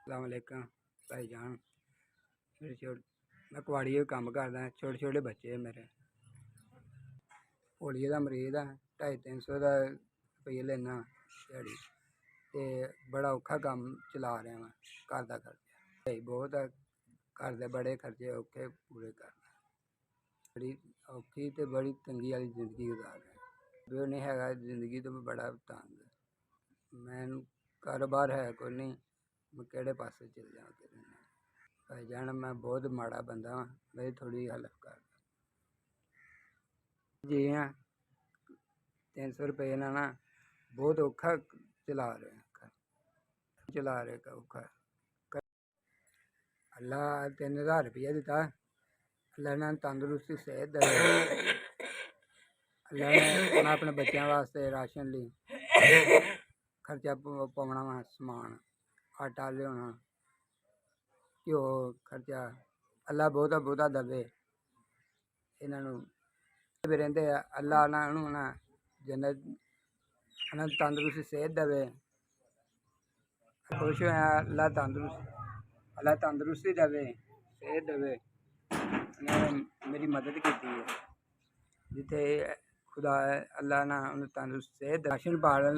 अस्सलामुअलैकुम भाईजान। मेरे मैं कुआड़ी काम करदा, छोटे छोटे बच्चे है मेरे। पोलियो का मरीज है, 250-300 का रुपये लेना दिहाड़ी ते बड़ा औखा काम चला रहा मैं। घर का खर्चा बहुत है, घर के बड़े खर्चे औखे पूरे करना। बड़ी औखी तो बड़ी तंगी वाली जिंदगी गुजार रहे। जो नहीं है जिंदगी तो बड़ा तंग। मैं कारोबार है कोई नहीं, मैं केड़े पासे चल जाऊँ। भाईजान मैं बहुत माड़ा बंदा हाँ, मेरी थोड़ी हेल्प कर जी। हाँ 300 रुपये ना ना बहुत औखा चला रहे औखा। अल्लाह 3000 रुपया दिता, अल्लाह ने तंदुरुस्ती सेहत दे। अल्लाह ने मैं अपने बच्चों वास्ते राशन ली खर्चा पाना वा, समान आटा लिया घ्यो खर्चा। अल्लाह बहुता बहुता दवे इन्हों रहते। अल्लाह ना जन्नत तंदुरुस्ती सेहत दवे। खुश होया अल्लाह तंदुरुस्ती दवे सेहत दवे। मेरी मदद की है जिथे खुदा अल्लाह ना तंदुरुस्त सेहत राशन पालन